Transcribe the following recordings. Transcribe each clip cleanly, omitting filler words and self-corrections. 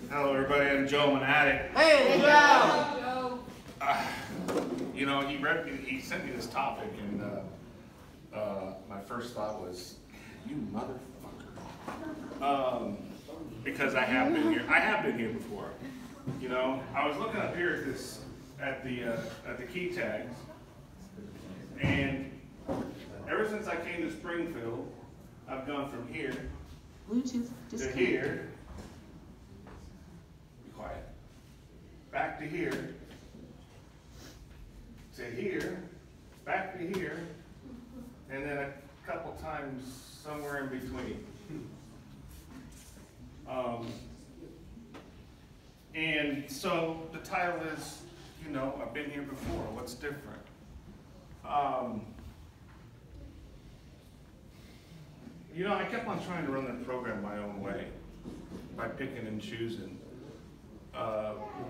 Hello, everybody. I'm Joe Monatic. Hey, Joe! You know, he sent me this topic, and my first thought was, you motherfucker. Because I have been here. I have been here before. You know, I was looking up here at the key tags, and ever since I came to Springfield, I've gone from here Bluetooth to here. Be quiet. Back to here. To here. Back to here. And then a couple times somewhere in between. And so the title is, you know, I've been here before. What's different? You know, I kept on trying to run the program my own way by picking and choosing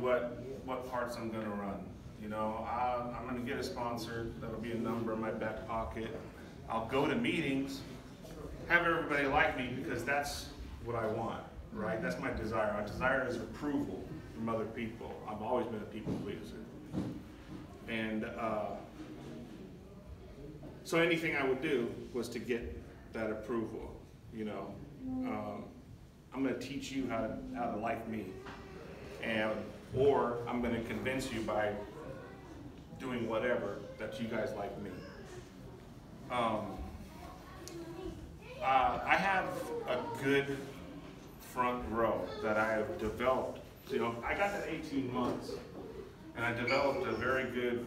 what parts I'm going to run. You know, I'm going to get a sponsor. That'll be a number in my back pocket. I'll go to meetings, have everybody like me because that's what I want, right? That's my desire. My desire is approval from other people. I've always been a people pleaser. And so anything I would do was to get that approval, you know. I'm going to teach you how to like me, or I'm going to convince you by doing whatever that you guys like me. I have a good front row that I have developed. You know, I got that 18 months, and I developed a very good,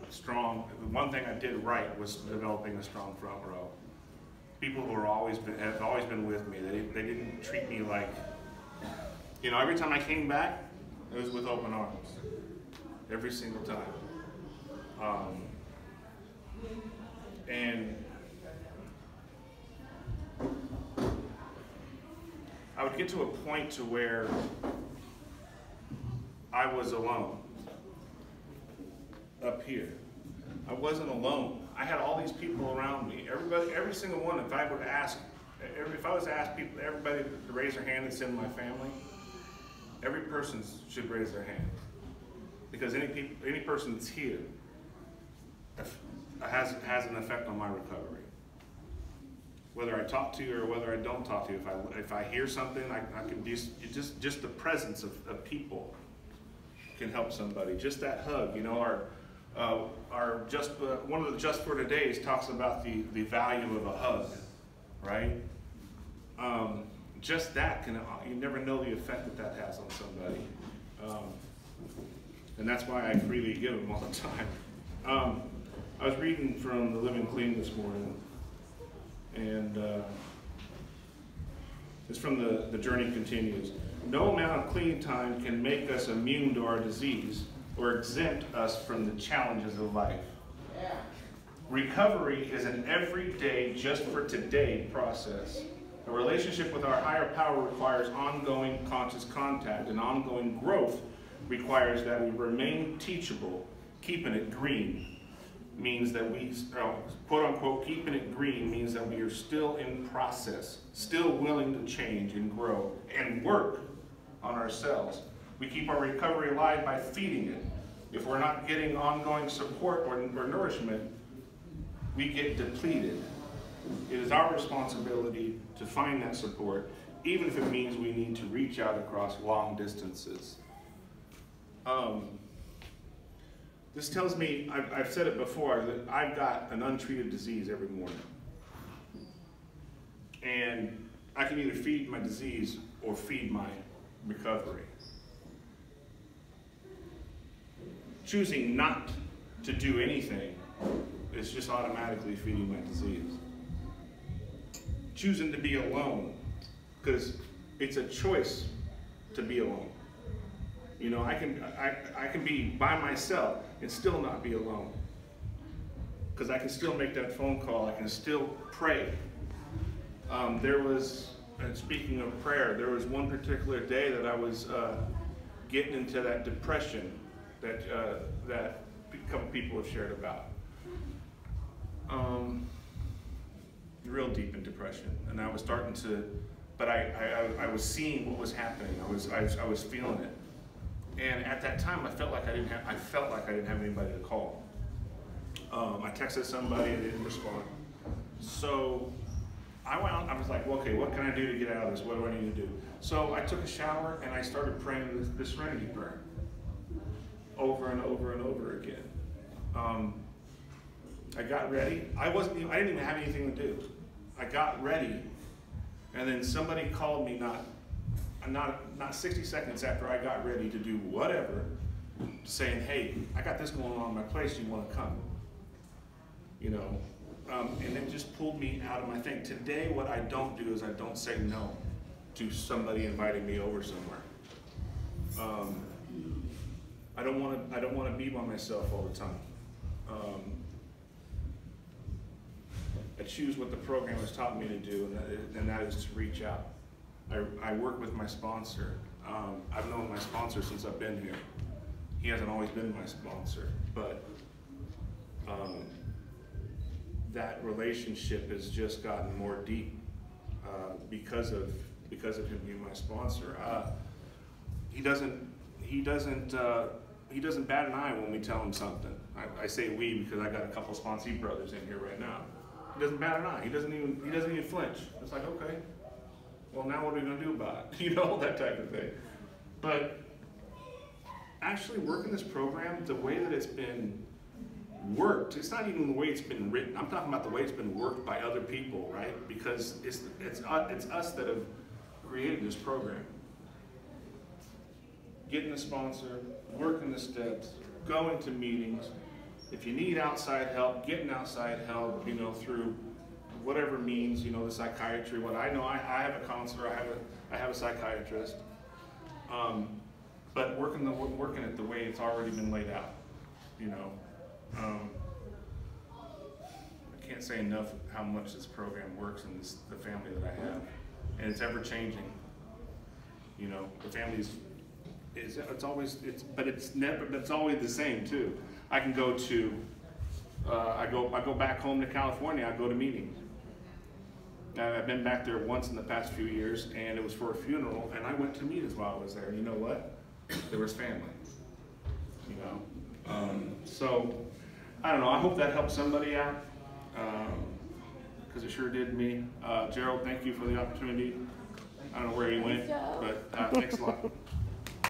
strong. One thing I did right was developing a strong front row. People who have always been with me. They didn't treat me like, you know, every time I came back, it was with open arms. Every single time. And I would get to a point to where I was alone up here. I wasn't alone. I had all these people around me. Everybody, every single one. If I was to ask people, everybody to raise their hand that's in my family, every person should raise their hand, because any person that's here has an effect on my recovery. Whether I talk to you or whether I don't talk to you, if I hear something, I can just the presence of people can help somebody. Just that hug, you know. One of the Just for Todays talks about the value of a hug, right? Just that you never know the effect that has on somebody, and that's why I freely give them all the time. I was reading from the Living Clean this morning, and it's from the Journey Continues. No amount of clean time can make us immune to our disease or exempt us from the challenges of life. Yeah. Recovery is an everyday, just for today process. A relationship with our higher power requires ongoing conscious contact, and ongoing growth requires that we remain teachable. Keeping it green means that we, quote unquote, keeping it green means that we are still in process, still willing to change and grow and work on ourselves. We keep our recovery alive by feeding it. If we're not getting ongoing support or nourishment, we get depleted. It is our responsibility to find that support, even if it means we need to reach out across long distances. This tells me, I've said it before, that I've got an untreated disease every morning. And I can either feed my disease or feed my recovery. Choosing not to do anything is just automatically feeding my disease. Choosing to be alone, because it's a choice to be alone. You know, I can be by myself and still not be alone, because I can still make that phone call. I can still pray. And speaking of prayer, there was one particular day that I was getting into that depression that a couple people have shared about. Real deep in depression, and I was starting but I was seeing what was happening. I was feeling it. And at that time, I felt like I didn't have anybody to call. I texted somebody, they didn't respond. So I went out, I was like, well, okay, what can I do to get out of this? What do I need to do? So I took a shower and I started praying the Serenity Prayer over and over and over again. I got ready. I didn't even have anything to do. I got ready, and then somebody called me not 60 seconds after I got ready to do whatever, saying, hey, I got this going on in my place, you want to come? You know, and it just pulled me out of my thing. Today, what I don't do is I don't say no to somebody inviting me over somewhere. I don't want to be by myself all the time. I choose what the program has taught me to do, and that is to reach out. I work with my sponsor. I've known my sponsor since I've been here. He hasn't always been my sponsor, but that relationship has just gotten more deep because of him being my sponsor. He doesn't bat an eye when we tell him something. I say we because I got a couple sponsee brothers in here right now. He doesn't bat an eye. He doesn't even flinch. It's like, okay, well, now what are we going to do about it? You know, that type of thing. But actually working this program, the way that it's been worked, it's not even the way it's been written. I'm talking about the way it's been worked by other people, right? Because it's us that have created this program. Getting a sponsor, working the steps, going to meetings. If you need outside help, getting outside help, you know, through whatever means, you know, the psychiatry. What I know, I have a counselor, I have a psychiatrist, but working it the way it's already been laid out, you know. I can't say enough how much this program works in the family that I have, and it's ever changing. You know, the family's it's always always the same too. I can go to I go back home to California. I go to meetings. I've been back there once in the past few years, and it was for a funeral, and I went to meetings while I was there. You know what? There was family. You know, so I don't know. I hope that helps somebody out, because it sure did me. Gerald, thank you for the opportunity. I don't know where he went, but thanks a lot.